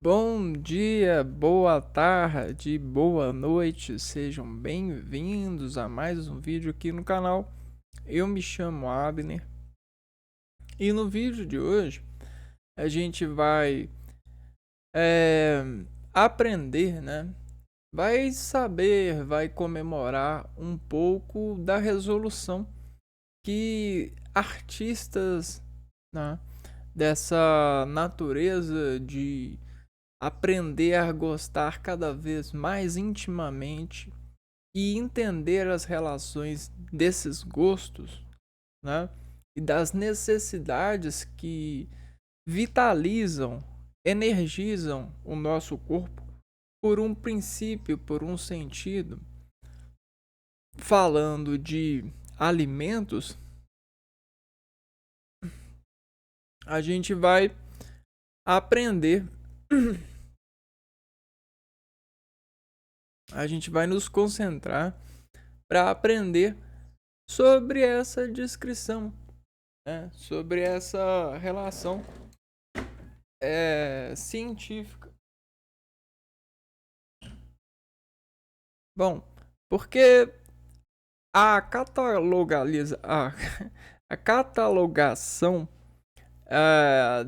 Bom dia, boa tarde, boa noite, sejam bem-vindos a mais um vídeo aqui no canal. Eu me chamo Abner e no vídeo de hoje a gente vai é, aprender, né? Vai saber, vai comemorar um pouco da resolução que artistas, né, dessa natureza de aprender a gostar cada vez mais intimamente e entender as relações desses gostos, né? E das necessidades que vitalizam, energizam o nosso corpo por um princípio, por um sentido. Falando de alimentos, a gente vai aprender, a gente vai nos concentrar para aprender sobre essa descrição, né? Sobre essa relação científica. Bom, porque a a catalogação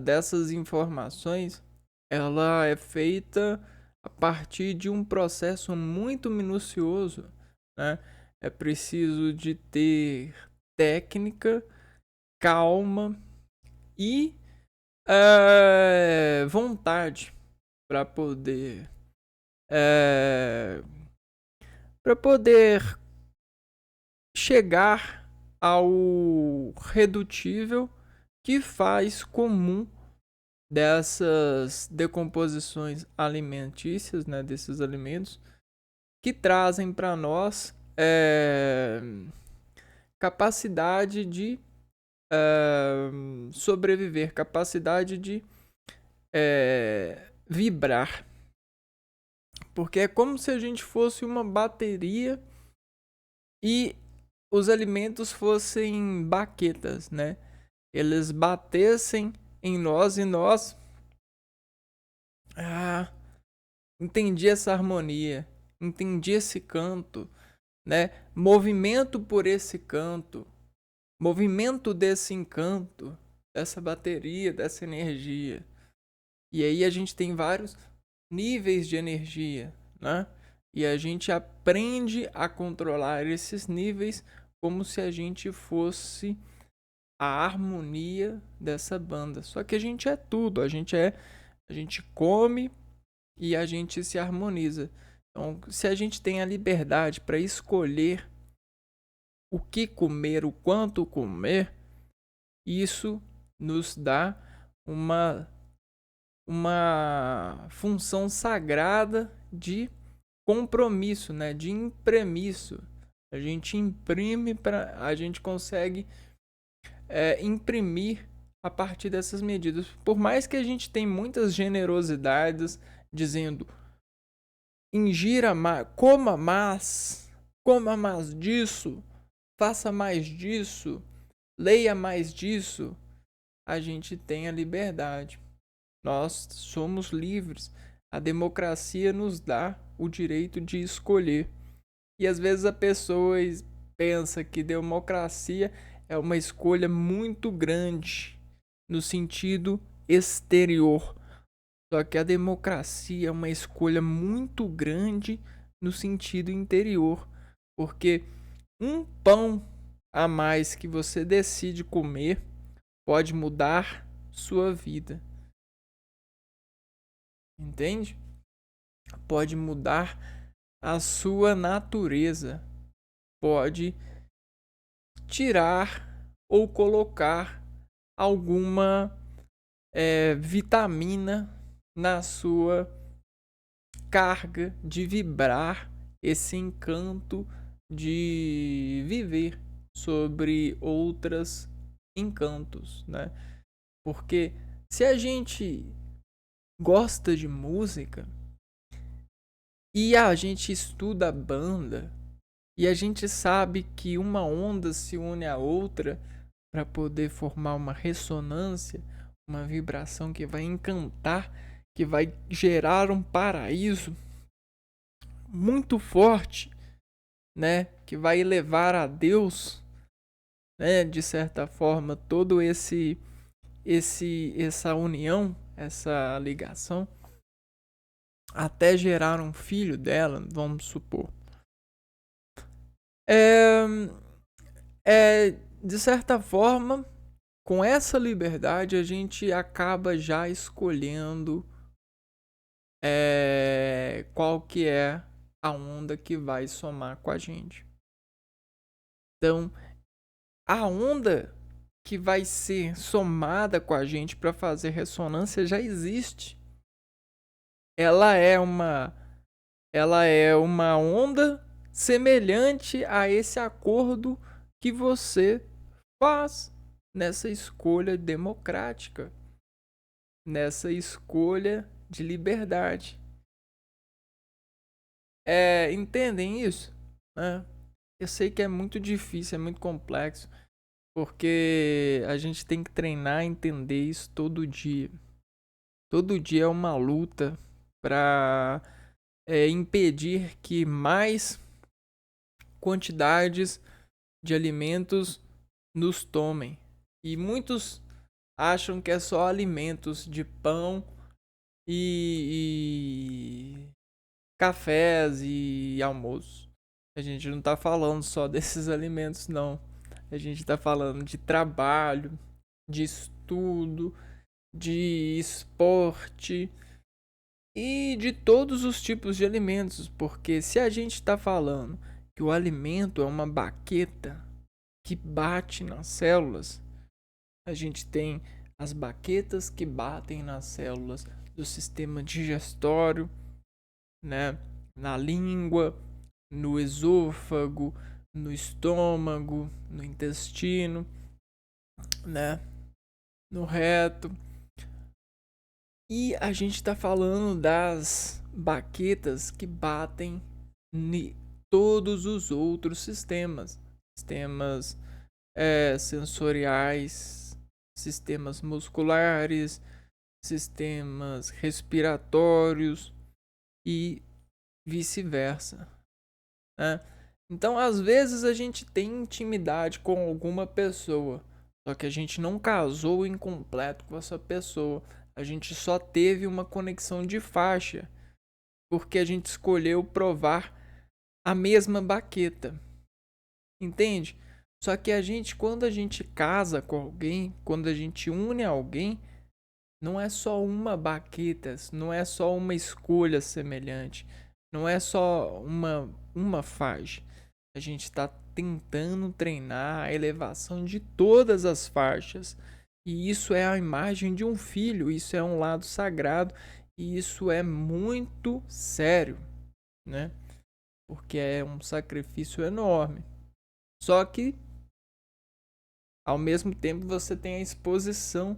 dessas informações ela é feita a partir de um processo muito minucioso, né? É preciso de ter técnica, calma e vontade para poder é, para poder chegar ao redutível que faz comum dessas decomposições alimentícias, né, desses alimentos que trazem para nós capacidade de sobreviver, capacidade de vibrar. Porque é como se a gente fosse uma bateria e os alimentos fossem baquetas, né? Eles batessem em nós e nós entendi essa harmonia, entendi esse canto, né? Movimento por esse canto, movimento desse encanto, dessa bateria, dessa energia. E aí a gente tem vários níveis de energia, né? E a gente aprende a controlar esses níveis como se a gente fosse a harmonia dessa banda. Só que a gente é tudo, a gente come e a gente se harmoniza. Então, se a gente tem a liberdade para escolher o que comer, o quanto comer, isso nos dá uma uma função sagrada de compromisso, né? De impremisso. A gente imprime para a gente consegue imprimir a partir dessas medidas. Por mais que a gente tenha muitas generosidades dizendo ingira mais, coma mais disso, faça mais disso, leia mais disso, a gente tem a liberdade. Nós somos livres. A democracia nos dá o direito de escolher. E às vezes a pessoa pensa que democracia é uma escolha muito grande no sentido exterior. Só que a democracia é uma escolha muito grande no sentido interior. Porque um pão a mais que você decide comer pode mudar sua vida. Entende? Pode mudar a sua natureza. Pode tirar ou colocar alguma vitamina na sua carga de vibrar esse encanto de viver sobre outros encantos, né? Porque se a gente gosta de música e a gente estuda a banda e a gente sabe que uma onda se une à outra para poder formar uma ressonância, uma vibração que vai encantar que vai gerar um paraíso muito forte, né? Que vai elevar a Deus, né? De certa forma, todo essa união, essa ligação, até gerar um filho dela, vamos supor. É, de certa forma, com essa liberdade, a gente acaba já escolhendo qual que é a onda que vai somar com a gente. Então, a onda que vai ser somada com a gente para fazer ressonância já existe. Ela é uma onda semelhante a esse acordo que você faz nessa escolha democrática, nessa escolha de liberdade. Entendem isso? Né? Eu sei que é muito difícil, é muito complexo, porque a gente tem que treinar e entender isso todo dia. Todo dia é uma luta para impedir que mais quantidades de alimentos nos tomem. E muitos acham que é só alimentos de pão e cafés e almoço. A gente não tá falando só desses alimentos, não. A gente tá falando de trabalho, de estudo, de esporte e de todos os tipos de alimentos. Porque se a gente está falando que o alimento é uma baqueta que bate nas células, a gente tem as baquetas que batem nas células do sistema digestório, né? Na língua, no esôfago, no estômago, no intestino, né? No reto. E a gente está falando das baquetas que batem em todos os outros sistemas. Sistemas sensoriais, sistemas musculares, sistemas respiratórios e vice-versa. Né? Então, às vezes, a gente tem intimidade com alguma pessoa, só que a gente não casou incompleto com essa pessoa. A gente só teve uma conexão de faixa, porque a gente escolheu provar a mesma baqueta. Entende? Só que a gente, quando a gente casa com alguém, quando a gente une alguém, não é só uma baqueta, não é só uma escolha semelhante, não é só uma faixa. A gente está tentando treinar a elevação de todas as faixas. E isso é a imagem de um filho, isso é um lado sagrado e isso é muito sério, né? Porque é um sacrifício enorme. Só que ao mesmo tempo você tem a exposição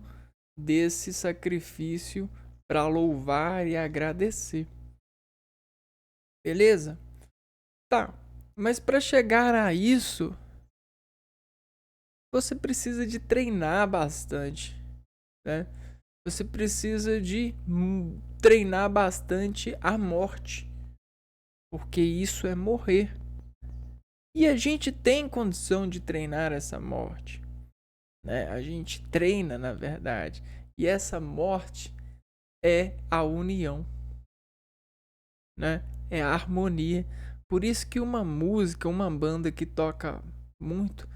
desse sacrifício para louvar e agradecer. Beleza? Tá. Mas para chegar a isso, você precisa de treinar bastante, né? Você precisa de treinar bastante a morte, porque isso é morrer. E a gente tem condição de treinar essa morte, né? A gente treina, na verdade. E essa morte é a união, né? É a harmonia. Por isso que uma música, uma banda que toca muito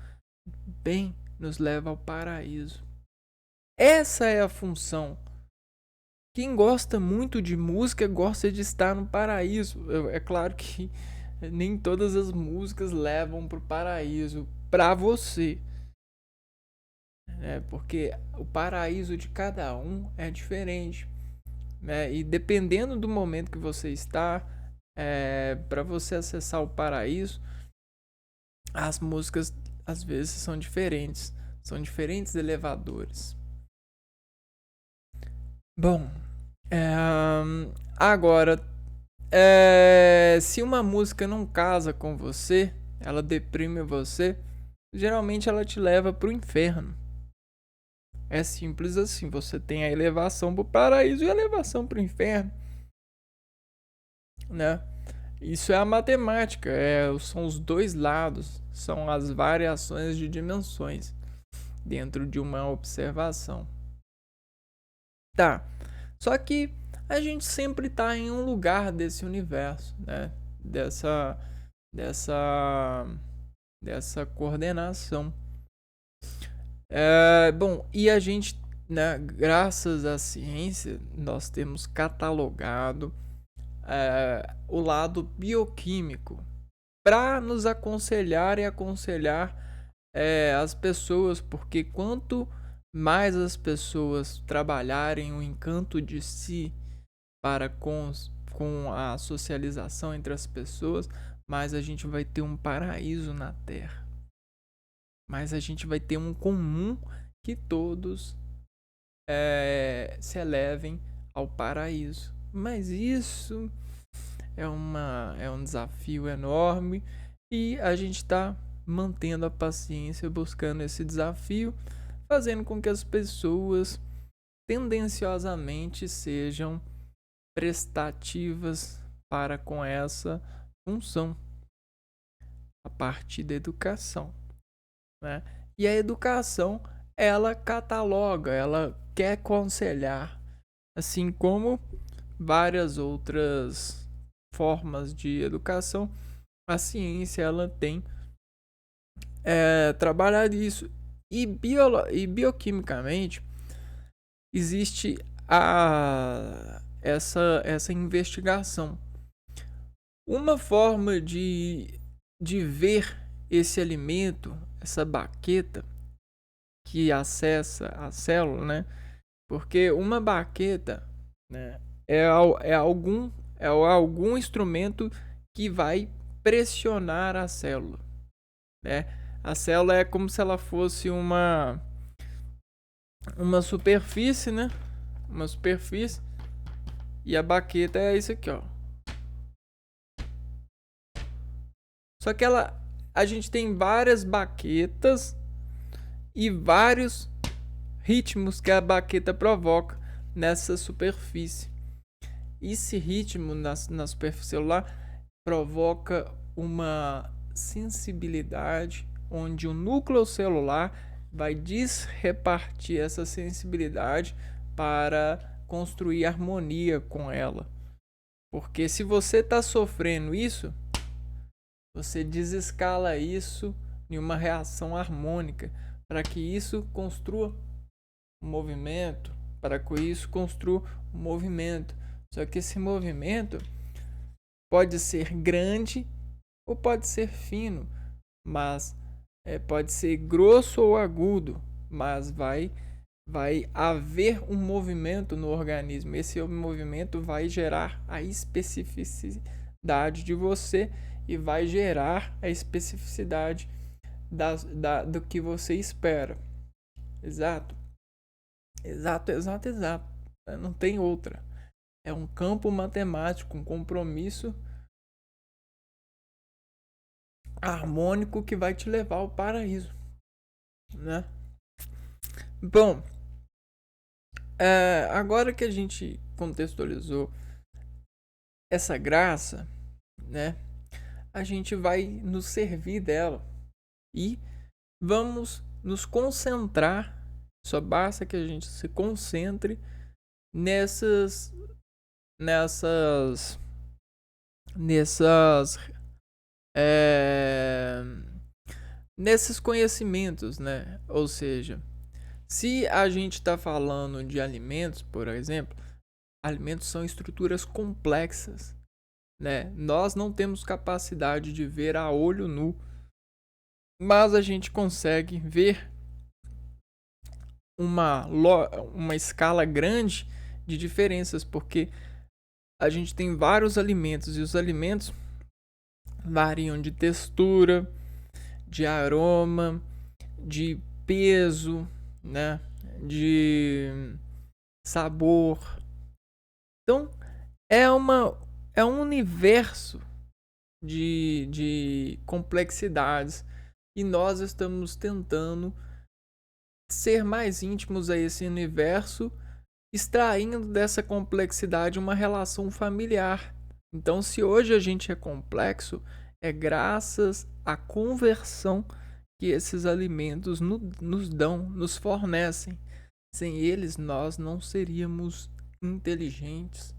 bem nos leva ao paraíso. Essa é a função. Quem gosta muito de música gosta de estar no paraíso. É claro que nem todas as músicas levam para o paraíso para você, né? Porque o paraíso de cada um é diferente, né? E dependendo do momento que você está, para você acessar o paraíso, as músicas às vezes são diferentes elevadores. Bom, agora, se uma música não casa com você, ela deprime você, geralmente ela te leva pro inferno. É simples assim, você tem a elevação para o paraíso e a elevação para o inferno, né? Isso é a matemática, são os dois lados, são as variações de dimensões dentro de uma observação. Tá, só que a gente sempre está em um lugar desse universo, né? Dessa, dessa coordenação. Bom, e a gente, né, graças à ciência, nós temos catalogado o lado bioquímico para nos aconselhar e aconselhar as pessoas, porque quanto mais as pessoas trabalharem o encanto de si para com a socialização entre as pessoas, mais a gente vai ter um paraíso na Terra. Mais a gente vai ter um comum que todos se elevem ao paraíso. Mas isso é um desafio enorme e a gente está mantendo a paciência, buscando esse desafio, fazendo com que as pessoas tendenciosamente sejam prestativas para com essa função a partir da educação, né? E a educação, ela cataloga, ela quer aconselhar, assim como várias outras formas de educação. A ciência, ela tem trabalhado isso. E bioquimicamente existe essa investigação. Uma forma de ver esse alimento, essa baqueta que acessa a célula, né? Porque uma baqueta, né, é algum instrumento que vai pressionar a célula, né? A célula é como se ela fosse uma superfície, né? Uma superfície. E a baqueta é isso aqui, ó. Só que a gente tem várias baquetas e vários ritmos que a baqueta provoca nessa superfície. Esse ritmo na superfície celular provoca uma sensibilidade onde o núcleo celular vai desrepartir essa sensibilidade para construir harmonia com ela. Porque se você está sofrendo isso, você desescala isso em uma reação harmônica para que isso construa um movimento, para que isso construa um movimento. Só que esse movimento pode ser grande ou pode ser fino, mas pode ser grosso ou agudo, mas vai haver um movimento no organismo. Esse movimento vai gerar a especificidade de você e vai gerar a especificidade do que você espera. Exato. Não tem outra. É um campo matemático, um compromisso harmônico que vai te levar ao paraíso, né? Bom, agora que a gente contextualizou essa graça, né? A gente vai nos servir dela e vamos nos concentrar. Só basta que a gente se concentre nesses conhecimentos, né? Ou seja, se a gente está falando de alimentos, por exemplo, alimentos são estruturas complexas, né? Nós não temos capacidade de ver a olho nu, mas a gente consegue ver uma escala grande de diferenças, porque a gente tem vários alimentos e os alimentos variam de textura, de aroma, de peso, né? De sabor. Então é um universo de complexidades e nós estamos tentando ser mais íntimos a esse universo, extraindo dessa complexidade uma relação familiar. Então, se hoje a gente é complexo, é graças à conversão que esses alimentos nos dão, nos fornecem. Sem eles, nós não seríamos inteligentes,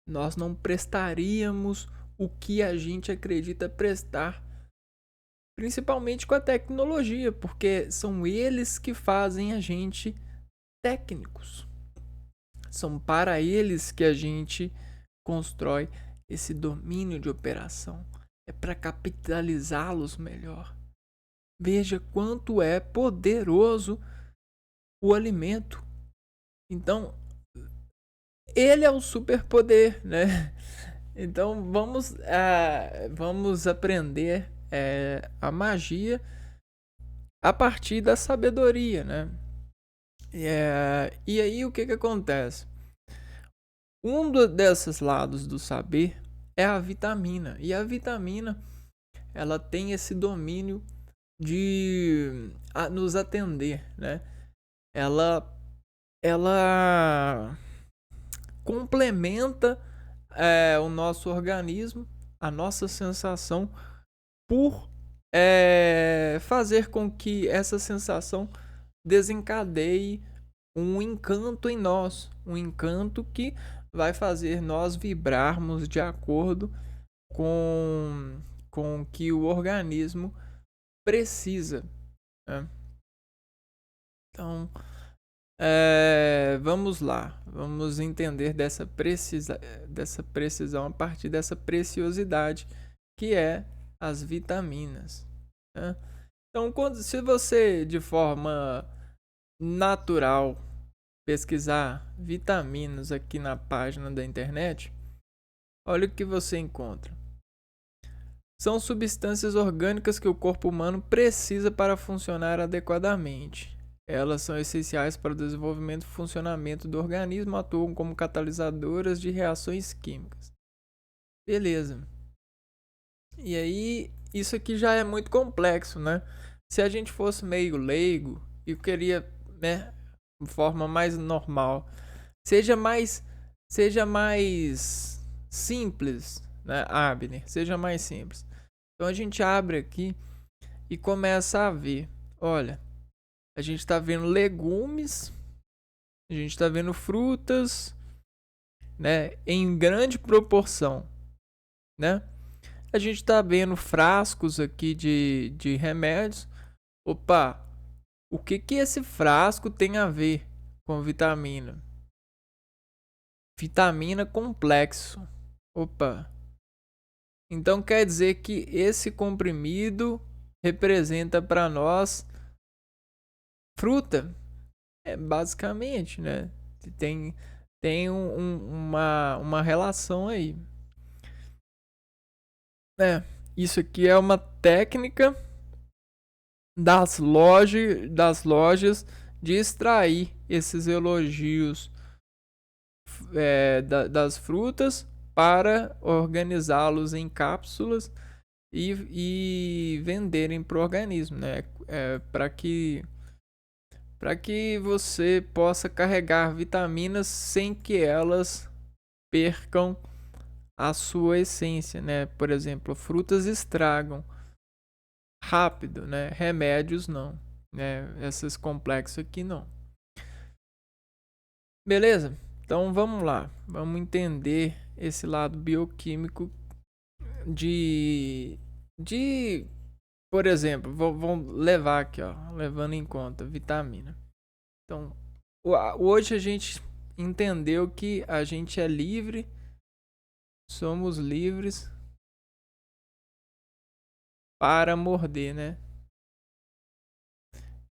nós não prestaríamos o que a gente acredita prestar, principalmente com a tecnologia, porque são eles que fazem a gente técnicos. São para eles que a gente constrói esse domínio de operação. É para capitalizá-los melhor. Veja quanto é poderoso o alimento. Então, ele é o superpoder, né? Então, vamos aprender a magia a partir da sabedoria, né? E aí, o que acontece? Desses lados do saber é a vitamina. E a vitamina, ela tem esse domínio de nos atender, né? Ela complementa o nosso organismo, a nossa sensação, por fazer com que essa sensação desencadeie um encanto em nós, um encanto que vai fazer nós vibrarmos de acordo com o que o organismo precisa, né? Então, vamos lá, vamos entender dessa precisão a partir dessa preciosidade que é as vitaminas, né? Então, se você de forma natural pesquisar vitaminas aqui na página da internet, olha o que você encontra. São substâncias orgânicas que o corpo humano precisa para funcionar adequadamente. Elas são essenciais para o desenvolvimento e funcionamento do organismo, atuam como catalisadoras de reações químicas. Beleza. E aí, isso aqui já é muito complexo, né? Se a gente fosse meio leigo e queria, né, de forma mais normal, seja mais simples, né, Abner? Seja mais simples. Então a gente abre aqui e começa a ver. Olha, a gente está vendo legumes, a gente está vendo frutas, né, em grande proporção, né? A gente está vendo frascos aqui de remédios. Opa, o que esse frasco tem a ver com vitamina? Vitamina complexo. Opa. Então quer dizer que esse comprimido representa para nós fruta? Basicamente, né? Tem uma relação aí. Isso aqui é uma técnica das lojas de extrair esses elogios das frutas para organizá-los em cápsulas e venderem para o organismo, né? Para que você possa carregar vitaminas sem que elas percam a sua essência, né? Por exemplo, frutas estragam rápido, né? Remédios não, né? Esses complexos aqui não. Beleza? Então vamos lá, vamos entender esse lado bioquímico de por exemplo, vamos levar aqui, ó, levando em conta vitamina. Então, hoje a gente entendeu que a gente é livre, somos livres para morder, né?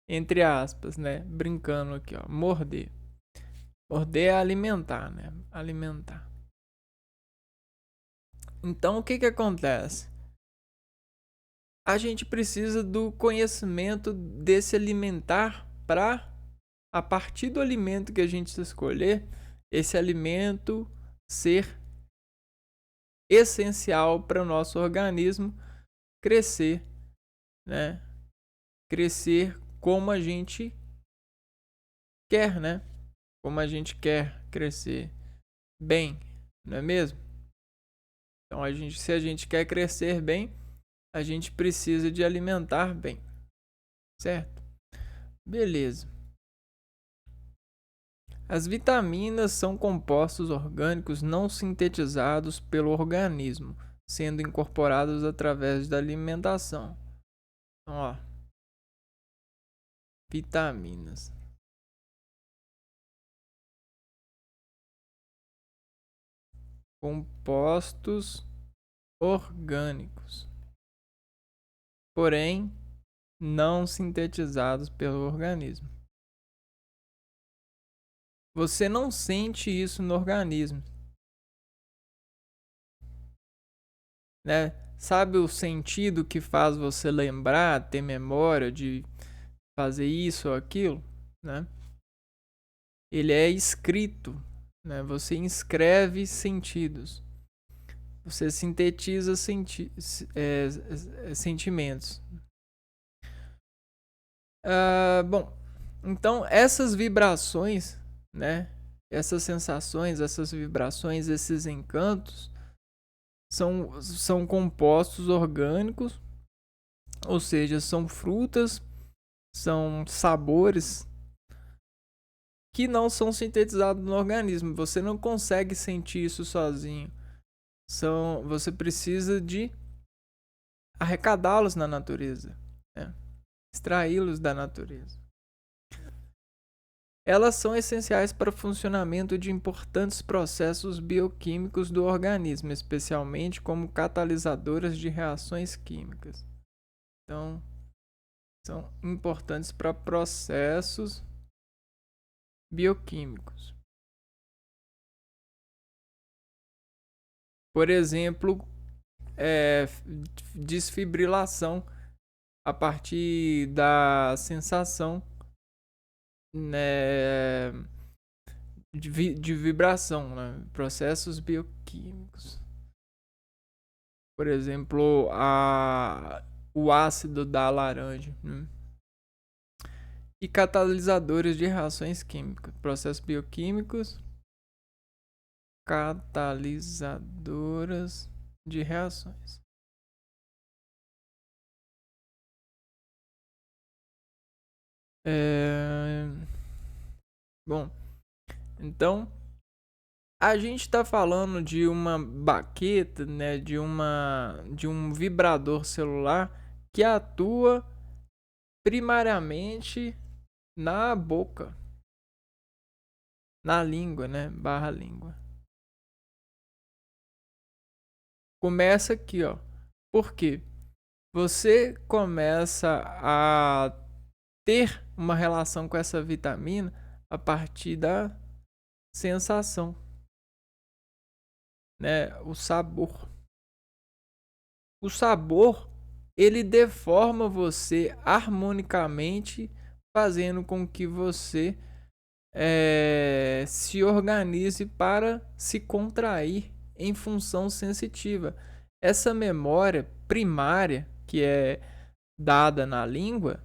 Entre aspas, né? Brincando aqui, ó, morder. Morder é alimentar, né? Alimentar. Então, o que acontece? A gente precisa do conhecimento desse alimentar para, a partir do alimento que a gente escolher, esse alimento ser essencial para o nosso organismo crescer, né? Crescer como a gente quer, né? Como a gente quer crescer bem, não é mesmo? Então, se a gente quer crescer bem, a gente precisa de alimentar bem, certo? Beleza. As vitaminas são compostos orgânicos não sintetizados pelo organismo, sendo incorporados através da alimentação. Então, ó, vitaminas. Compostos orgânicos, porém não sintetizados pelo organismo. Você não sente isso no organismo, né? Sabe o sentido que faz você lembrar, ter memória de fazer isso ou aquilo, né? Ele é escrito, né? Você inscreve sentidos. Você sintetiza sentimentos. Bom, então essas vibrações, né? Essas sensações, essas vibrações, esses encantos são compostos orgânicos, ou seja, são frutas, são sabores que não são sintetizados no organismo. Você não consegue sentir isso sozinho. Você precisa de arrecadá-los na natureza, né? Extraí-los da natureza. Elas são essenciais para o funcionamento de importantes processos bioquímicos do organismo, especialmente como catalisadoras de reações químicas. Então, são importantes para processos bioquímicos. Por exemplo, desfibrilação a partir da sensação, né, de vibração, né? Processos bioquímicos. Por exemplo, o ácido da laranja, né? E catalisadores de reações químicas. Processos bioquímicos, catalisadoras de reações. Bom, então a gente está falando de uma baqueta, né, de um vibrador celular que atua primariamente na boca, na língua, né, barra língua. Começa aqui, ó. Por quê? Você começa a ter uma relação com essa vitamina a partir da sensação, né? O sabor. O sabor, ele deforma você harmonicamente, fazendo com que você se organize para se contrair em função sensitiva. Essa memória primária que é dada na língua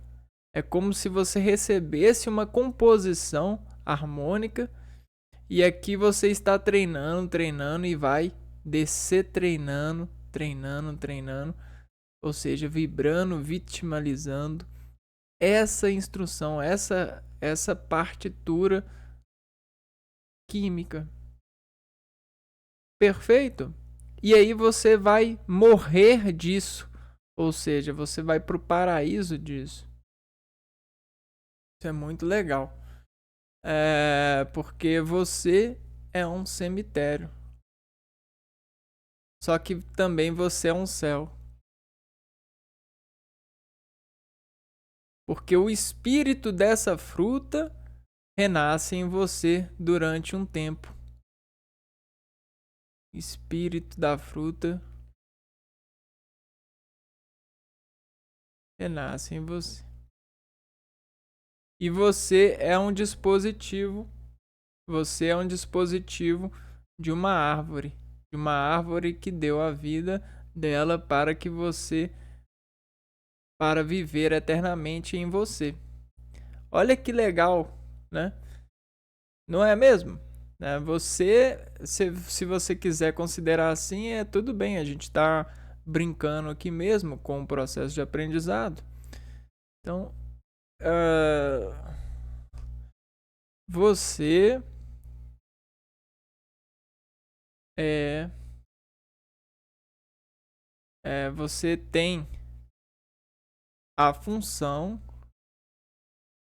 é como se você recebesse uma composição harmônica e aqui você está treinando e vai descer treinando, ou seja, vibrando, vitimalizando essa instrução, essa partitura química. Perfeito? E aí você vai morrer disso, ou seja, você vai pro paraíso disso. Isso é muito legal. Porque você é um cemitério. Só que também você é um céu. Porque o espírito dessa fruta renasce em você durante um tempo. Espírito da fruta renasce em você. E você é um dispositivo. Você é um dispositivo de uma árvore. De uma árvore que deu a vida dela para que você. Para viver eternamente em você. Olha que legal, né? Não é mesmo? Né? Se você quiser considerar assim, é tudo bem. A gente está brincando aqui mesmo com o processo de aprendizado. Então, você é, você tem a função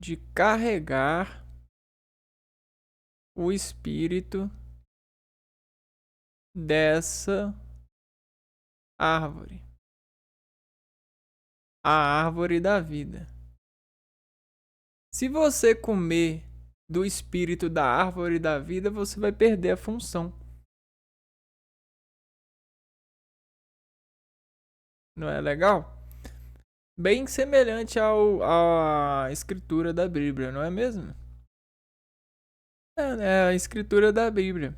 de carregar o espírito dessa árvore, a árvore da vida. Se você comer do espírito da árvore da vida, você vai perder a função. Não é legal? Bem semelhante à escritura da Bíblia, não é mesmo? É a escritura da Bíblia.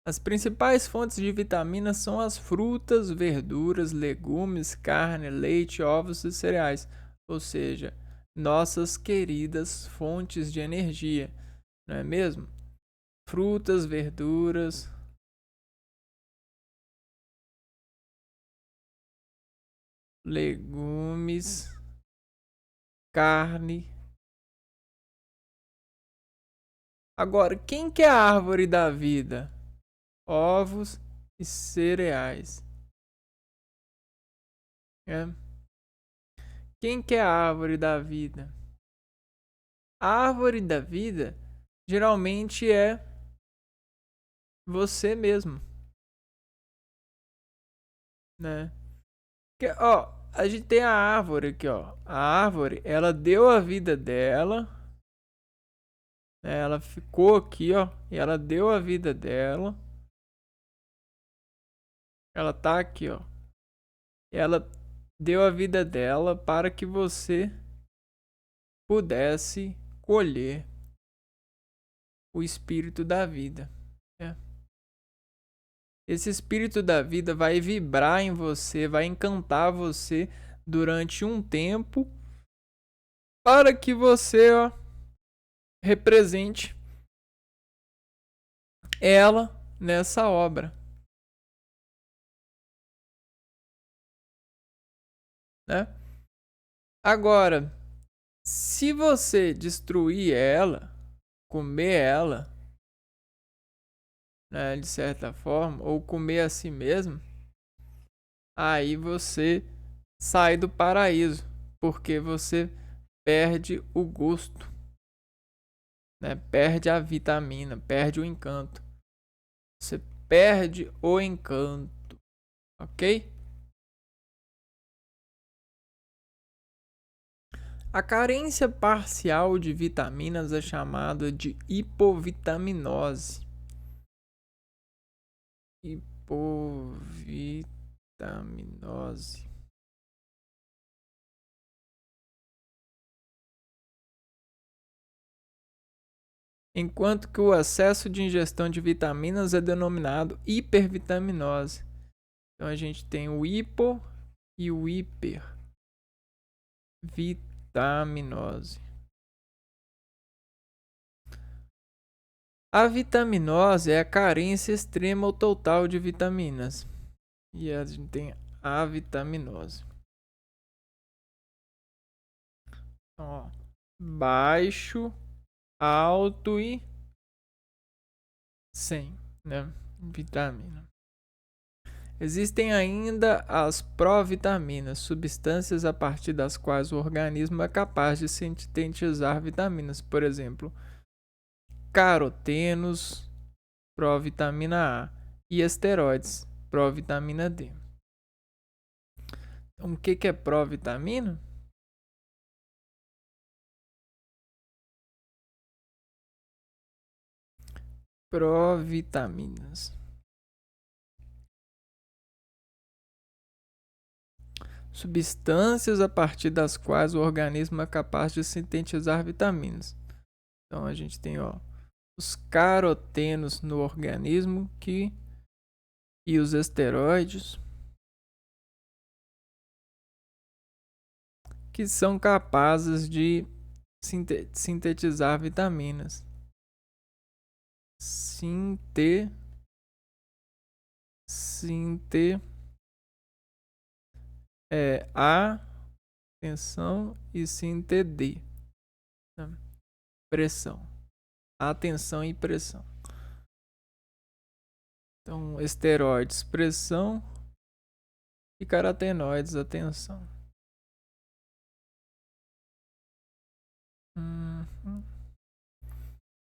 As principais fontes de vitaminas são as frutas, verduras, legumes, carne, leite, ovos e cereais, ou seja, nossas queridas fontes de energia, não é mesmo? Frutas, verduras, legumes, carne. Agora, quem que é a árvore da vida? Ovos e cereais. É. Quem que é a árvore da vida? A árvore da vida geralmente é você mesmo, né? Que, ó, a gente tem a árvore aqui, ó. A árvore, ela deu a vida dela, né? Ela ficou aqui, ó, e ela deu a vida dela. Ela tá aqui, ó. Ela deu a vida dela para que você pudesse colher o espírito da vida. É. Esse espírito da vida vai vibrar em você, vai encantar você durante um tempo para que você, ó, represente ela nessa obra, né? Agora, se você destruir ela, comer ela, né, de certa forma, ou comer a si mesmo, aí você sai do paraíso, porque você perde o gosto, né? Perde a vitamina, perde o encanto. Você perde o encanto, ok? A carência parcial de vitaminas é chamada de hipovitaminose. Hipovitaminose. Enquanto que o excesso de ingestão de vitaminas é denominado hipervitaminose. Então a gente tem o hipo e o hipervitaminose. A vitaminose é a carência extrema ou total de vitaminas. E a gente tem a vitaminose. Ó, baixo, alto e sem, né? Vitamina. Existem ainda as provitaminas, substâncias a partir das quais o organismo é capaz de sintetizar vitaminas, por exemplo, carotenos, provitamina A, e esteroides, provitamina D. Então, o que é provitamina? Provitaminas. Substâncias a partir das quais o organismo é capaz de sintetizar vitaminas. Então a gente tem, ó, os carotenos no organismo e os esteroides que são capazes de sintetizar vitaminas. Sinte, atenção e sinte D, né? Pressão, atenção e pressão. Então, esteroides, pressão, e carotenoides, atenção.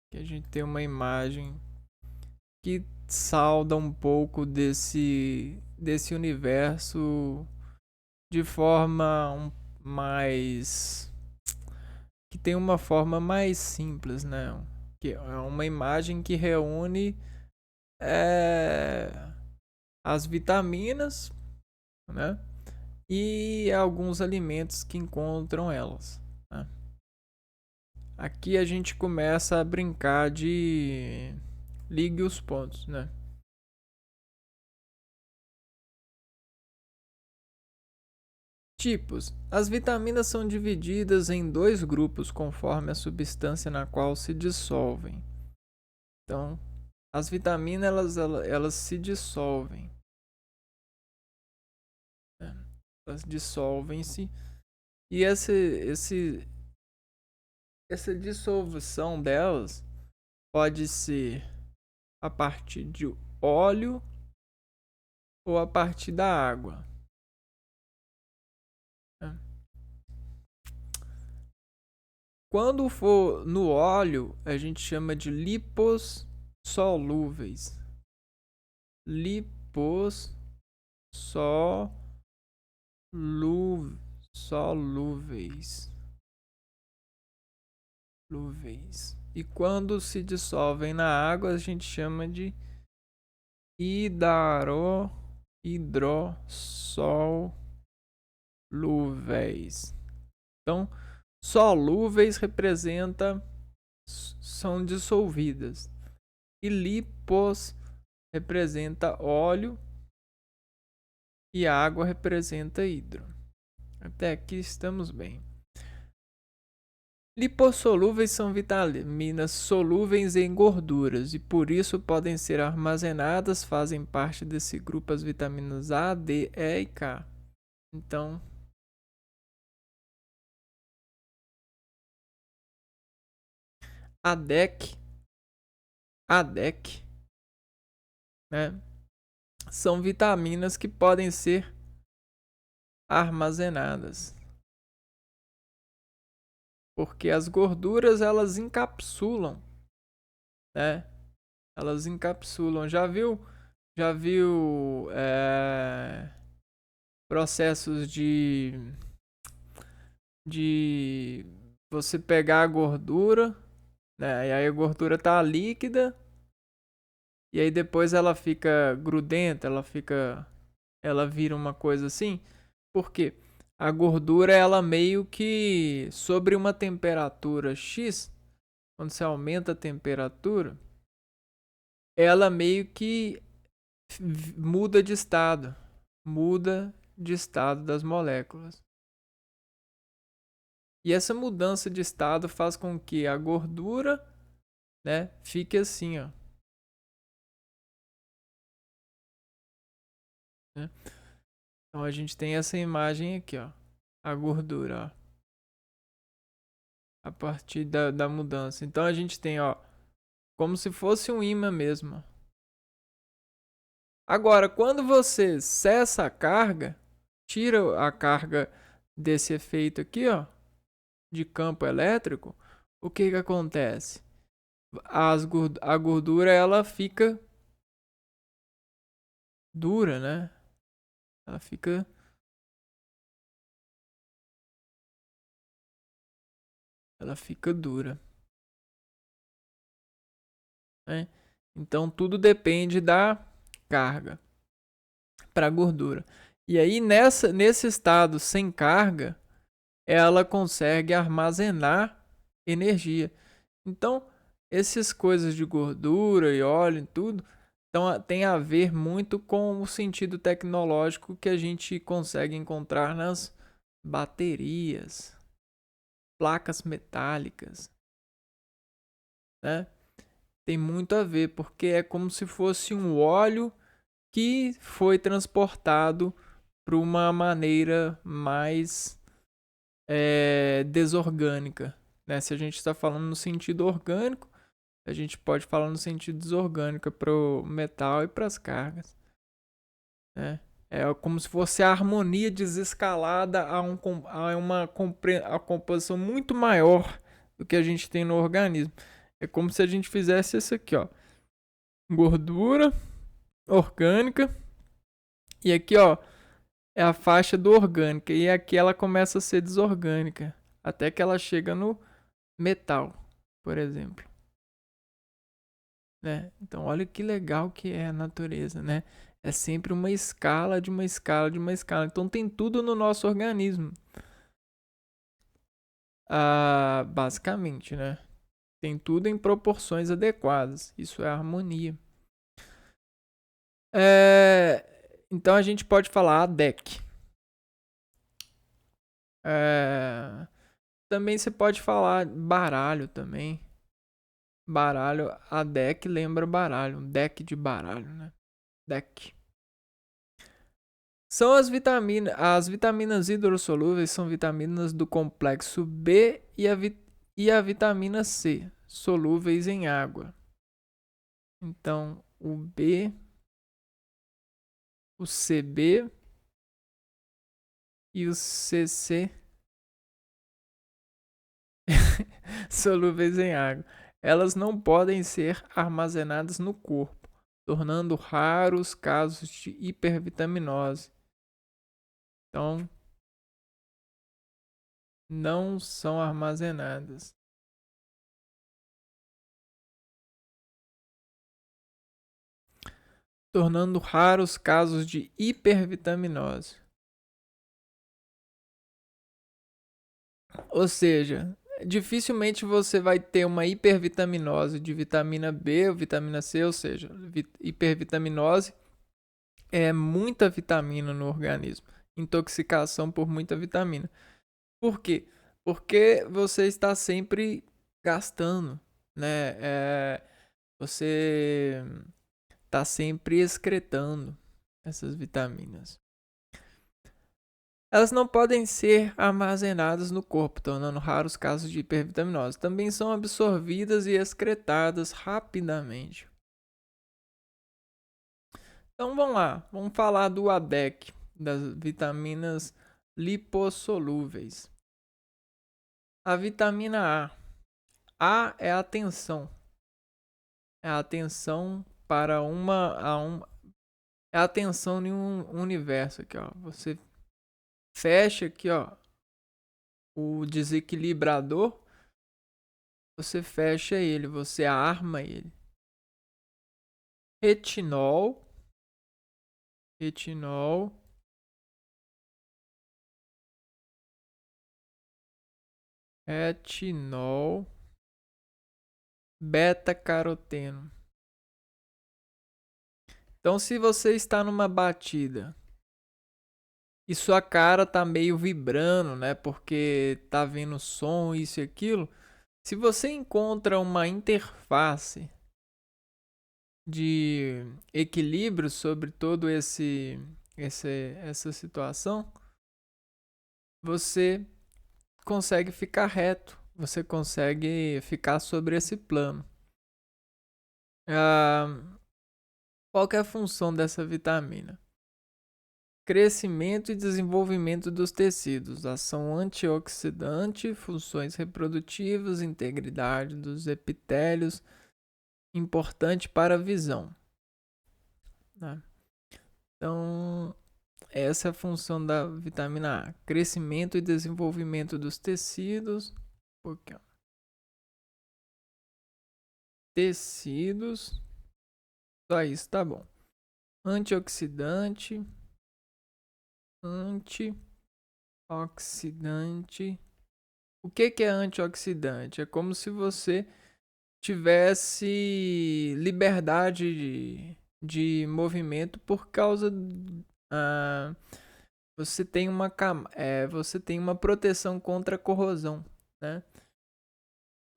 Aqui a gente tem uma imagem que salda um pouco desse universo de forma mais... que tem uma forma mais simples, né? Que é uma imagem que reúne as vitaminas, né? E alguns alimentos que encontram elas, né? Aqui a gente começa a brincar de ligue os pontos, né? Tipos. As vitaminas são divididas em 2 grupos conforme a substância na qual se dissolvem. Então, as vitaminas elas se dissolvem, né? Elas dissolvem-se e essa dissolução delas pode ser a partir de óleo ou a partir da água, né? Quando for no óleo, a gente chama de lipossolúveis. Solúveis. E quando se dissolvem na água, a gente chama de hidrossolúveis. Então, solúveis são dissolvidas e lipos representa óleo e água representa hidro. Até aqui estamos bem. Lipossolúveis são vitaminas solúveis em gorduras e por isso podem ser armazenadas, fazem parte desse grupo as vitaminas A, D, E e K. Então, ADEC, né, são vitaminas que podem ser armazenadas. Porque as gorduras elas encapsulam, né? Elas encapsulam. Já viu processos de você pegar a gordura, né? E aí a gordura tá líquida e aí depois ela fica grudenta, ela vira uma coisa assim. Por quê? A gordura ela meio que sobre uma temperatura X, quando você aumenta a temperatura, ela meio que muda de estado das moléculas. E essa mudança de estado faz com que a gordura, né, fique assim, ó. Né? Então a gente tem essa imagem aqui, ó, a gordura, ó, a partir da mudança. Então a gente tem, ó, como se fosse um ímã mesmo. Agora, quando você cessa a carga, tira a carga desse efeito aqui, ó, de campo elétrico, o que que acontece? A gordura ela fica dura, né? Ela fica dura, né? Então tudo depende da carga para a gordura. E aí nesse estado sem carga, ela consegue armazenar energia. Então, essas coisas de gordura e óleo e tudo, então, tem a ver muito com o sentido tecnológico que a gente consegue encontrar nas baterias, placas metálicas, né? Tem muito a ver, porque é como se fosse um óleo que foi transportado para uma maneira mais desorgânica, né? Se a gente está falando no sentido orgânico, a gente pode falar no sentido desorgânico para o metal e para as cargas, né? É como se fosse a harmonia desescalada a uma a composição muito maior do que a gente tem no organismo. É como se a gente fizesse isso aqui, ó. Gordura orgânica. E aqui, ó, é a faixa do orgânica. E aqui ela começa a ser desorgânica. Até que ela chega no metal, por exemplo. Né? Então, olha que legal que é a natureza, né? É sempre uma escala de uma escala de uma escala. Então, tem tudo no nosso organismo. Basicamente, né? Tem tudo em proporções adequadas. Isso é harmonia. Então, a gente pode falar a deck. Também você pode falar baralho também. Baralho, a deck lembra baralho, um deck de baralho, né? Deck. São as vitaminas hidrossolúveis são vitaminas do complexo B e a vitamina C, solúveis em água. Então, o B, o CB e o CC solúveis em água. Elas não podem ser armazenadas no corpo, tornando raros casos de hipervitaminose. Então, não são armazenadas. Tornando raros casos de hipervitaminose. Ou seja, dificilmente você vai ter uma hipervitaminose de vitamina B ou vitamina C, ou seja, hipervitaminose é muita vitamina no organismo. Intoxicação por muita vitamina. Por quê? Porque você está sempre gastando, né? Você está sempre excretando essas vitaminas. Elas não podem ser armazenadas no corpo, tornando raros casos de hipervitaminose. Também são absorvidas e excretadas rapidamente. Então vamos lá, vamos falar do ADEC, das vitaminas lipossolúveis. A vitamina A. A é a atenção. É a atenção para é a atenção em um universo aqui, ó. Você fecha aqui, ó, o desequilibrador, você fecha ele, você arma ele. Retinol, beta-caroteno. Então, se você está numa batida e sua cara tá meio vibrando, né? Porque tá vendo som, isso e aquilo. Se você encontra uma interface de equilíbrio sobre todo essa situação, você consegue ficar reto, você consegue ficar sobre esse plano. Qual que é a função dessa vitamina? Crescimento e desenvolvimento dos tecidos, ação antioxidante, funções reprodutivas, integridade dos epitélios, importante para a visão. Então, essa é a função da vitamina A. Crescimento e desenvolvimento dos tecidos. Tecidos. Só isso, tá bom. Antioxidante. O que é antioxidante? É como se você tivesse liberdade de movimento por causa você tem uma proteção contra a corrosão, né?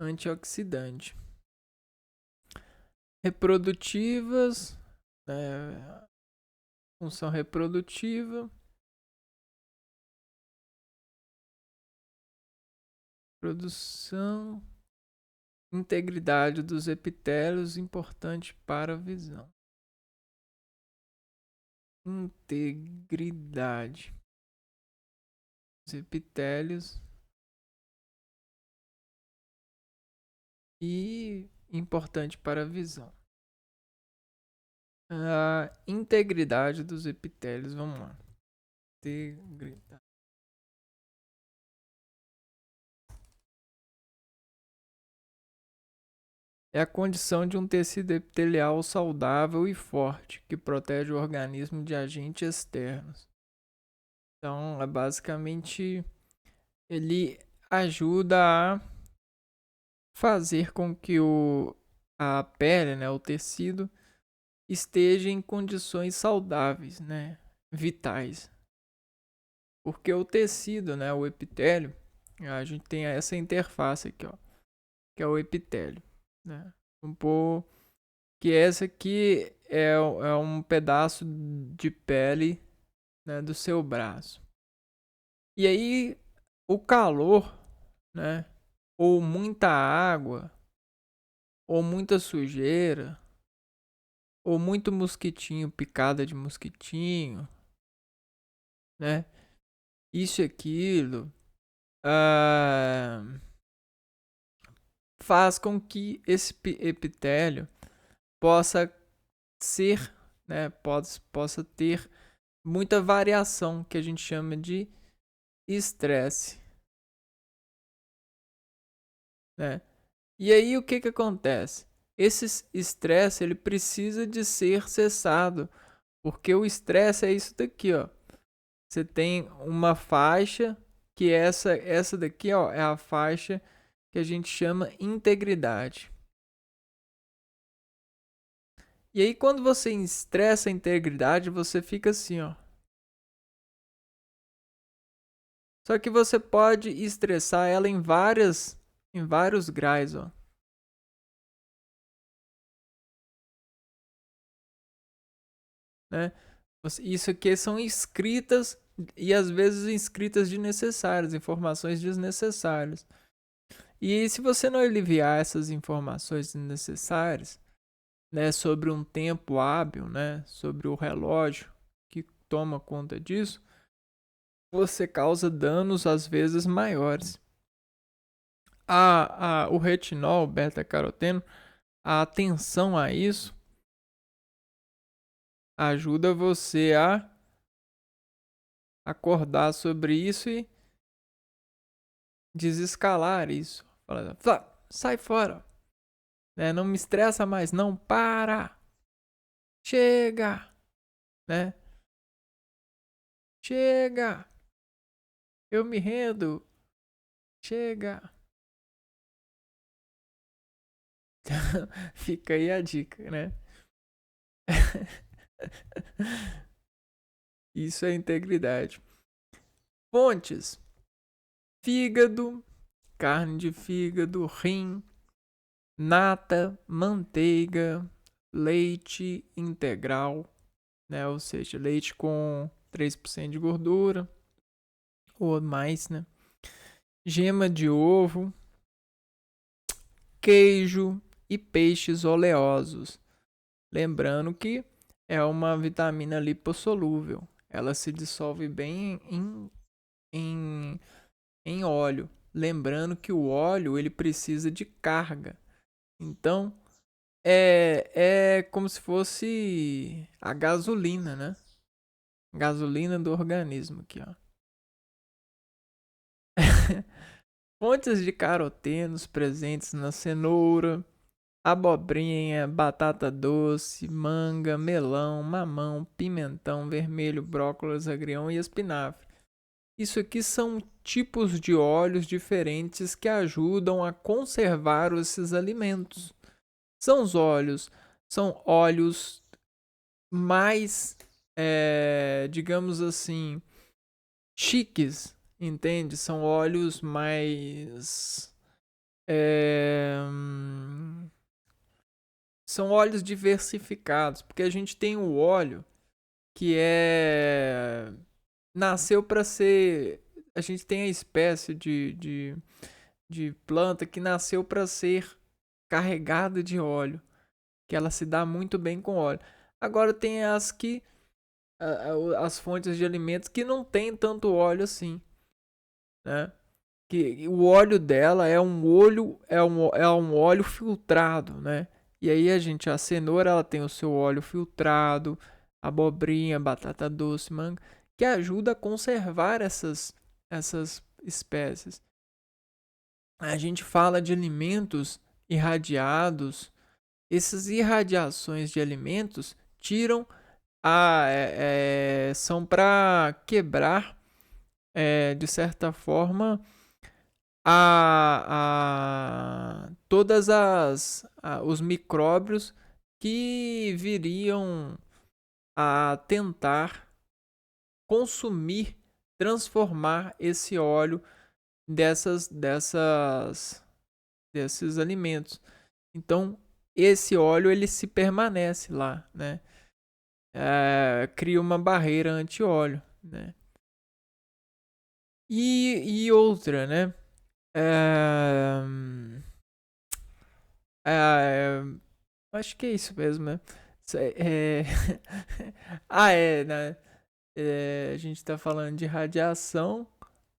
Antioxidante. reprodutivas, função reprodutiva, produção, integridade dos epitélios, importante para a visão. Integridade dos epitélios e importante para a visão. A integridade dos epitélios, vamos lá. Integridade. É a condição de um tecido epitelial saudável e forte, que protege o organismo de agentes externos. Então, é basicamente, ele ajuda a fazer com que a pele, o tecido, esteja em condições saudáveis, vitais. Porque o tecido, o epitélio, a gente tem essa interface aqui, ó, que é o epitélio. Vamos pôr que essa aqui é um pedaço de pele, do seu braço. E aí o calor, ou muita água, ou muita sujeira, ou muito mosquitinho, picada de mosquitinho, isso e aquilo, faz com que esse epitélio possa ser, possa ter muita variação, que a gente chama de estresse. E aí o que acontece? Esse estresse ele precisa de ser cessado, porque o estresse é isso daqui, ó. Você tem uma faixa que essa daqui, ó, é a faixa que a gente chama integridade. E aí quando você estressa a integridade, você fica assim, ó. Só que você pode estressar ela em vários graus, ó. Isso aqui são escritas e às vezes escritas desnecessárias, informações desnecessárias. E se você não aliviar essas informações desnecessárias, sobre um tempo hábil, sobre o relógio que toma conta disso, você causa danos às vezes maiores. O retinol, o beta-caroteno, a atenção a isso ajuda você a acordar sobre isso e desescalar isso. Sai fora. Não me estressa mais, não. Para. Chega. Chega. Eu me rendo. Chega. Fica aí a dica, Isso é integridade. Fontes: fígado, carne de fígado, rim, nata, manteiga, leite integral, ou seja, leite com 3% de gordura ou mais, gema de ovo, queijo e peixes oleosos. Lembrando que é uma vitamina lipossolúvel. Ela se dissolve bem em óleo. Lembrando que o óleo ele precisa de carga. Então, é como se fosse a gasolina, Gasolina do organismo aqui, ó. Fontes de carotenos presentes na cenoura, abobrinha, batata doce, manga, melão, mamão, pimentão vermelho, brócolis, agrião e espinafre. Isso aqui são tipos de óleos diferentes que ajudam a conservar esses alimentos. São óleos mais, digamos assim, chiques, entende? São óleos mais são óleos diversificados, porque a gente tem o óleo que nasceu para ser, a gente tem a espécie de planta que nasceu para ser carregada de óleo, que ela se dá muito bem com óleo. Agora tem as fontes de alimentos que não tem tanto óleo assim, né? Que o óleo dela é um óleo filtrado, né? E aí a cenoura ela tem o seu óleo filtrado, abobrinha, batata doce, manga, que ajuda a conservar essas espécies. A gente fala de alimentos irradiados. Essas irradiações de alimentos tiram são para quebrar, de certa forma, todas os micróbios que viriam a tentar consumir, transformar esse óleo desses alimentos. Então, esse óleo ele se permanece lá, né? Cria uma barreira anti-óleo, né? E outra, né? É, é, acho que é isso mesmo, né? Né? A gente está falando de radiação,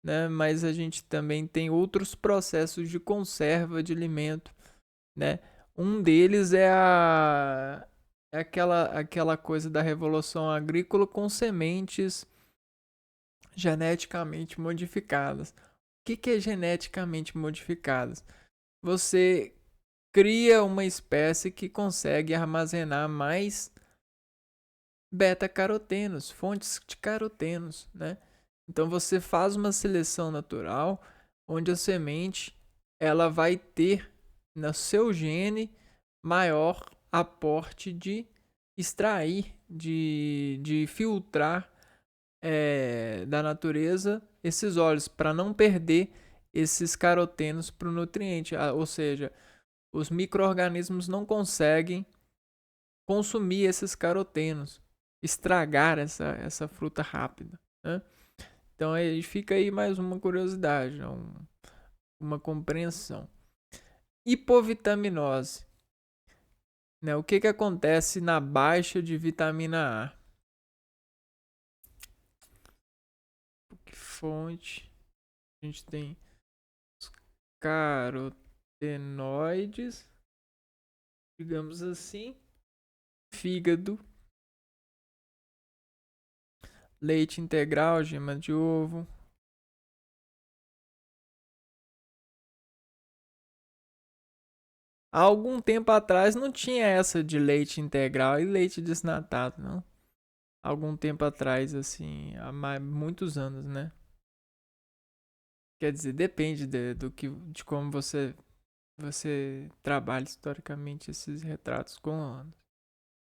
né? Mas a gente também tem outros processos de conserva de alimento, né? Um deles é aquela coisa da revolução agrícola com sementes geneticamente modificadas. O que é geneticamente modificadas? Você cria uma espécie que consegue armazenar mais beta-carotenos, fontes de carotenos, né? Então você faz uma seleção natural onde a semente ela vai ter no seu gene maior aporte de extrair, de filtrar da natureza esses óleos para não perder esses carotenos para o nutriente, ou seja, os micro-organismos não conseguem consumir esses carotenos, estragar essa fruta rápida, né? Então aí fica aí mais uma curiosidade, uma compreensão. Hipovitaminose, né? O que acontece na baixa de vitamina A? Que fonte? A gente tem os carotenoides, digamos assim, fígado, leite integral, gema de ovo. Há algum tempo atrás não tinha essa de leite integral e leite desnatado, não. Algum tempo atrás, assim, há muitos anos, né? Quer dizer, depende de como você trabalha historicamente esses retratos com anos.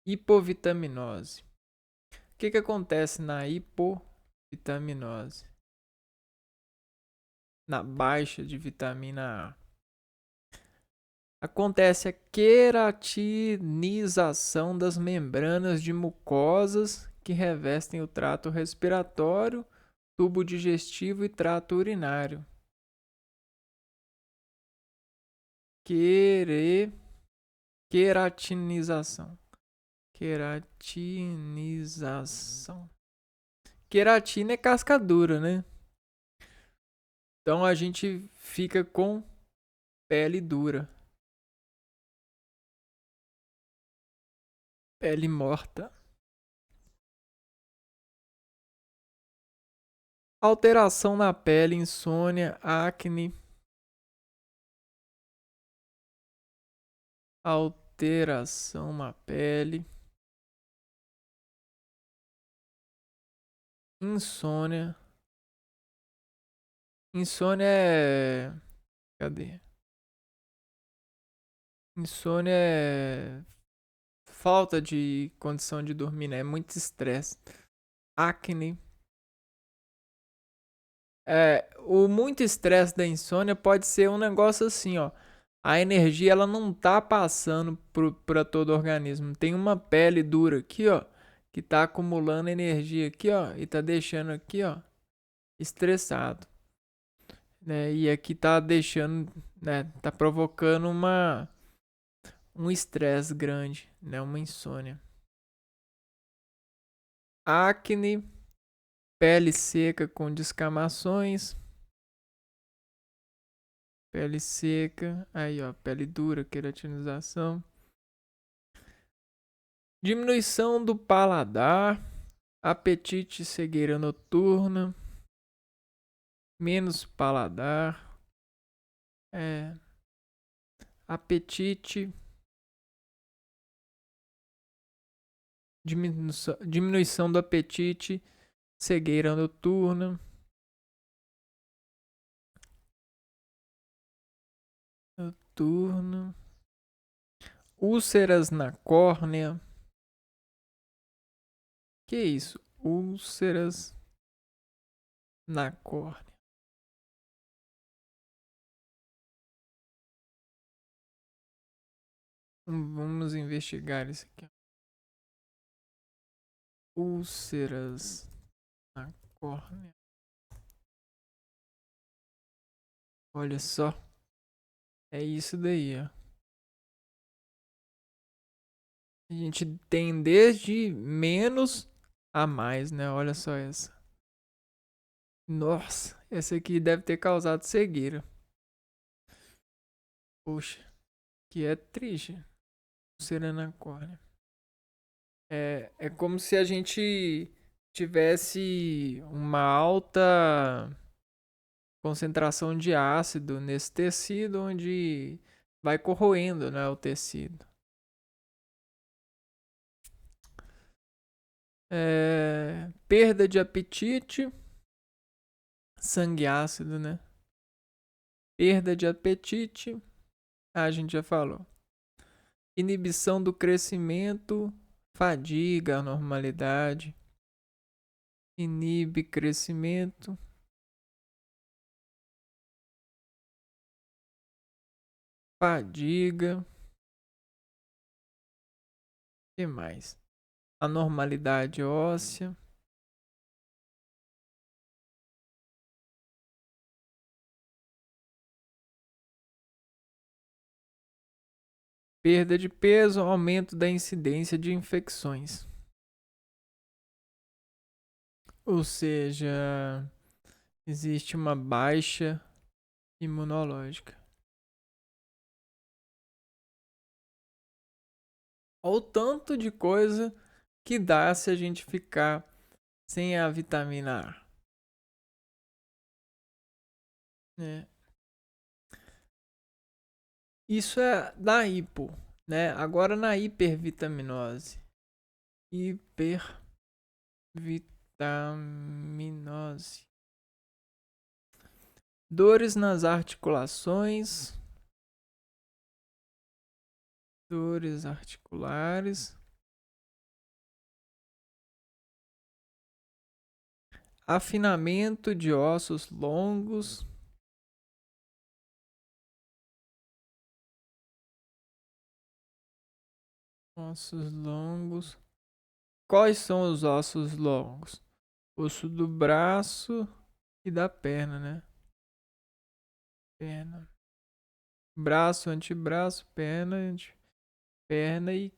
Hipovitaminose. O que acontece na hipovitaminose? Na baixa de vitamina A. Acontece a queratinização das membranas de mucosas que revestem o trato respiratório, tubo digestivo e trato urinário. Queratinização. Queratinização. Queratina é casca dura, né? Então a gente fica com pele dura. Pele morta. Alteração na pele, insônia, acne. Alteração na pele. Insônia. Insônia é. Cadê? Insônia é falta de condição de dormir, né? É muito estresse. Acne. O muito estresse da insônia pode ser um negócio assim, ó. A energia ela não tá passando para todo o organismo. Tem uma pele dura aqui, ó, que tá acumulando energia aqui, ó, e tá deixando aqui, ó, estressado, né? E aqui tá deixando, né, tá provocando um estresse grande, né, uma insônia. Acne, pele seca com descamações, pele seca, aí ó, pele dura, queratinização. Diminuição do paladar, apetite, cegueira noturna, menos paladar, apetite, diminuição do apetite, cegueira noturna, úlceras na córnea. Que isso? Úlceras na córnea. Vamos investigar isso aqui. Úlceras na córnea. Olha só. É isso daí, ó. A gente tem desde menos a mais, né? Olha só essa. Nossa, essa aqui deve ter causado cegueira. Poxa, que é triste. Úlcera na córnea. É como se a gente tivesse uma alta concentração de ácido nesse tecido, onde vai corroendo, né, o tecido. Perda de apetite, sangue ácido, né? Perda de apetite, a gente já falou. Inibição do crescimento, fadiga, anormalidade. Inibe crescimento. Fadiga. O que mais? Anormalidade óssea. Perda de peso, aumento da incidência de infecções. Ou seja, existe uma baixa imunológica. Olha o tanto de coisa que dá se a gente ficar sem a vitamina A. Né? Isso é da hipo, né? Agora na hipervitaminose. Hipervitaminose. Dores nas articulações. Dores articulares. Afinamento de ossos longos. Ossos longos. Quais são os ossos longos? Osso do braço e da perna, né? Perna. Braço, antebraço, perna, perna e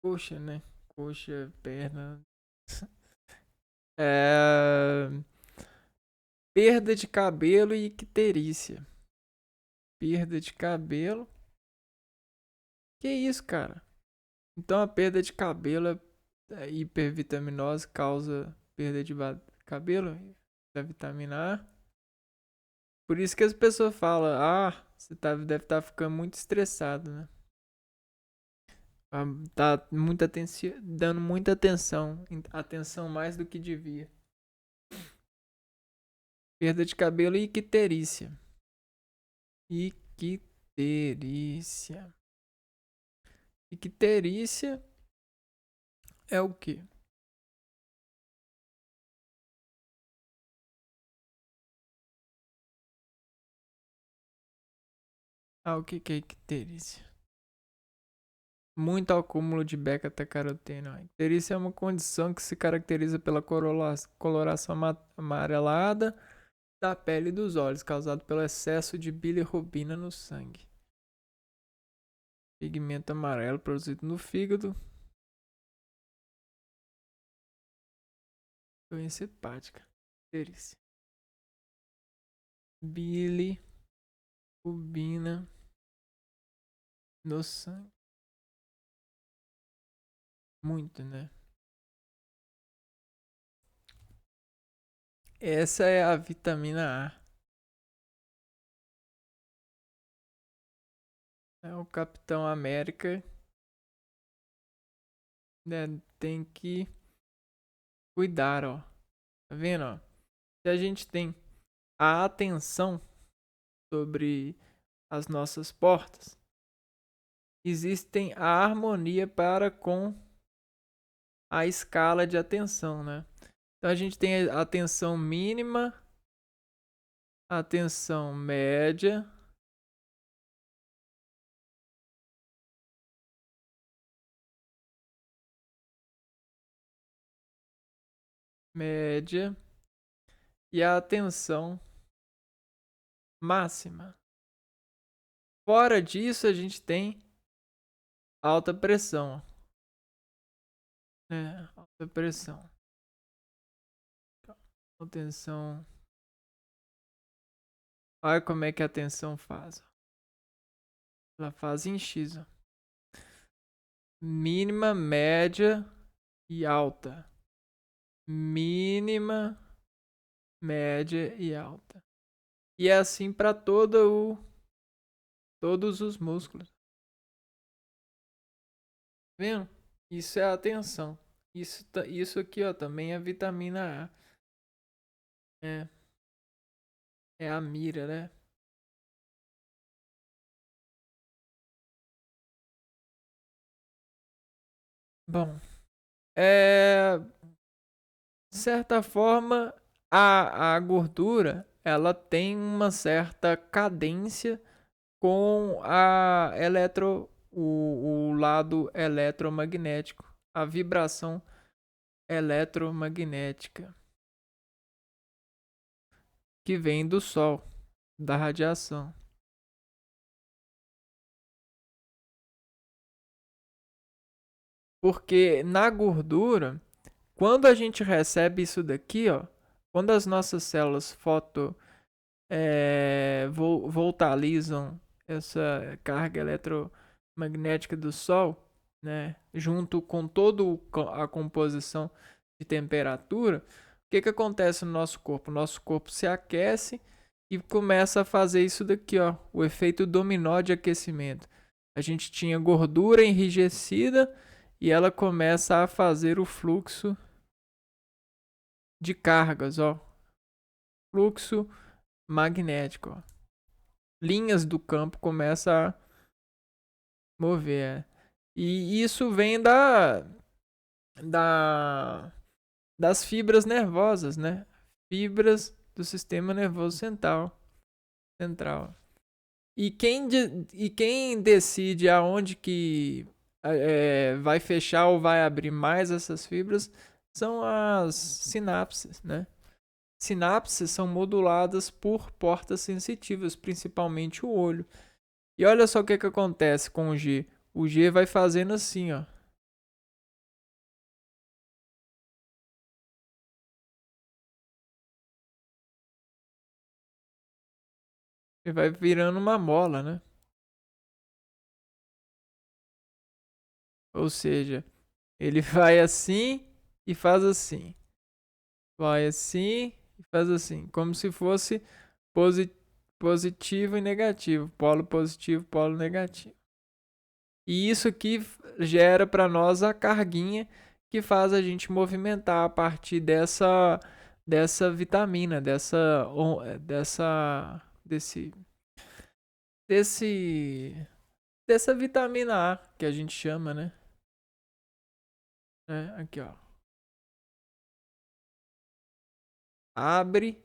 coxa, né? Coxa, perna. Perda de cabelo e icterícia. Perda de cabelo. Que isso, cara? Então a perda de cabelo, hipervitaminose causa perda de cabelo da vitamina A. Por isso que as pessoas falam, você deve estar ficando muito estressado, né? Tá dando muita atenção mais do que devia. Perda de cabelo e icterícia. Icterícia. Icterícia é o quê? Ah, o que é icterícia? Muito acúmulo de beta-caroteno. A icterícia é uma condição que se caracteriza pela coloração amarelada da pele e dos olhos, causado pelo excesso de bilirrubina no sangue. Pigmento amarelo produzido no fígado. Doença hepática. Icterícia. Bilirrubina no sangue. Muito, né? Essa é a vitamina A. É o Capitão América, né? Tem que cuidar, ó. Tá vendo, ó? Se a gente tem a atenção sobre as nossas portas, existem a harmonia para com a escala de atenção, né? Então a gente tem a atenção mínima, a atenção média, média e a atenção máxima. Fora disso, a gente tem alta pressão. Alta pressão. Atenção. Olha como é que a atenção faz. Ela faz em X. Ó. Mínima, média e alta. Mínima, média e alta. E é assim para todos os músculos. Tá vendo? Isso é a atenção. Isso aqui, ó, também é vitamina A. É, é a mira, né? Bom, de certa forma, a gordura ela tem uma certa cadência com o lado eletromagnético, a vibração eletromagnética que vem do Sol, da radiação. Porque na gordura, quando a gente recebe isso daqui, ó, quando as nossas células voltalizam essa carga eletromagnética do Sol, né, junto com toda a composição de temperatura, o que acontece no nosso corpo? O nosso corpo se aquece e começa a fazer isso daqui, ó, o efeito dominó de aquecimento. A gente tinha gordura enrijecida e ela começa a fazer o fluxo de cargas, ó, fluxo magnético, ó. Linhas do campo começam a mover. E isso vem da das fibras nervosas, né? Fibras do sistema nervoso central. E quem decide aonde que vai fechar ou vai abrir mais essas fibras são as sinapses, né? Sinapses são moduladas por portas sensitivas, principalmente o olho. E olha só o que acontece com o G. O G vai fazendo assim, ó. Ele vai virando uma mola, né? Ou seja, ele vai assim e faz assim. Vai assim e faz assim. Como se fosse positivo e negativo. Polo positivo, polo negativo. E isso aqui gera para nós a carguinha que faz a gente movimentar a partir dessa vitamina, desse dessa vitamina A que a gente chama, né? Aqui, ó. Abre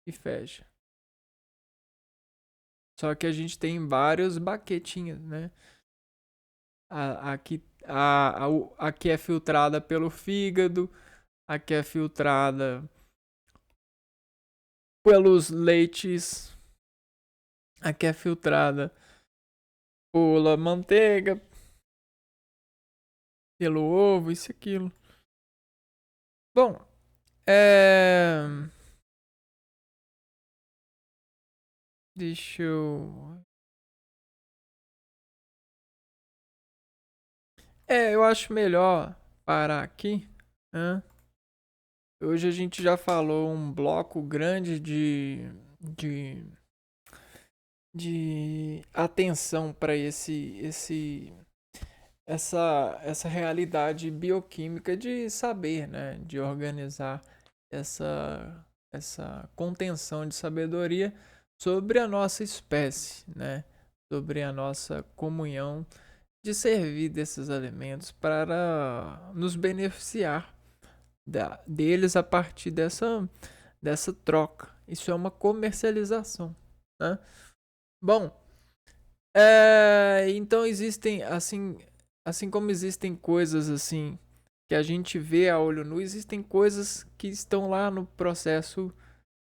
e fecha. Só que a gente tem vários baquetinhos, né? Aqui é filtrada pelo fígado, aqui é filtrada pelos leites, aqui é filtrada pela manteiga, pelo ovo, isso e aquilo. Bom, deixa eu... eu acho melhor parar aqui, né? Hoje a gente já falou um bloco grande de atenção para essa realidade bioquímica de saber, né? De organizar essa contenção de sabedoria sobre a nossa espécie, né? Sobre a nossa comunhão de servir desses alimentos para nos beneficiar deles a partir dessa troca. Isso é uma comercialização, né? Bom, então existem, assim como existem coisas assim que a gente vê a olho nu, existem coisas que estão lá no processo,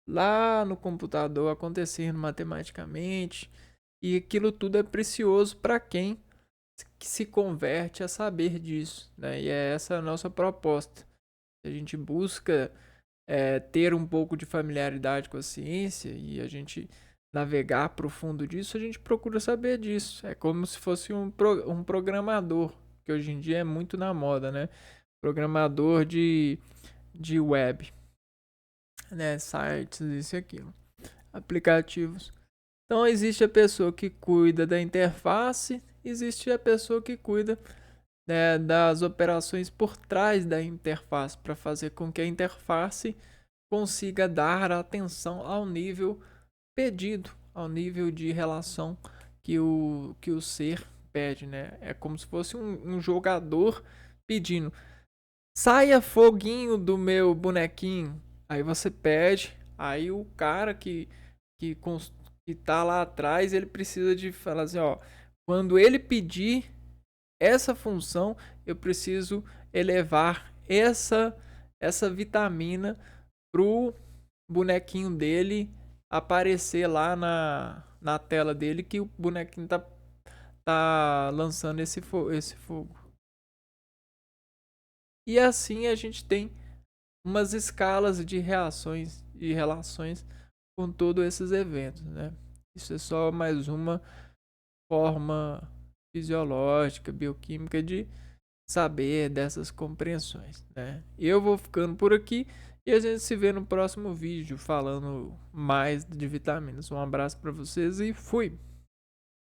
lá no computador, acontecendo matematicamente, e aquilo tudo é precioso para quem que se converte a saber disso, né? E é essa a nossa proposta. A gente busca ter um pouco de familiaridade com a ciência e a gente navegar profundo disso, a gente procura saber disso. É como se fosse um programador, que hoje em dia é muito na moda, né? Programador de web, né? Sites, isso e aquilo. Aplicativos. Então existe a pessoa que cuida da interface, existe a pessoa que cuida, né, das operações por trás da interface, para fazer com que a interface consiga dar atenção ao nível pedido, ao nível de relação que o ser pede, né? É como se fosse um jogador pedindo: saia foguinho do meu bonequinho. Aí você pede, aí o cara que, que tá lá atrás, ele precisa de falar assim, ó, quando ele pedir essa função, eu preciso elevar essa vitamina pro bonequinho dele aparecer lá na tela dele, que o bonequinho tá lançando esse fogo. E assim a gente tem umas escalas de reações e relações com todos esses eventos, né? Isso é só mais uma forma fisiológica, bioquímica de saber dessas compreensões, né? Eu vou ficando por aqui e a gente se vê no próximo vídeo falando mais de vitaminas. Um abraço para vocês e fui!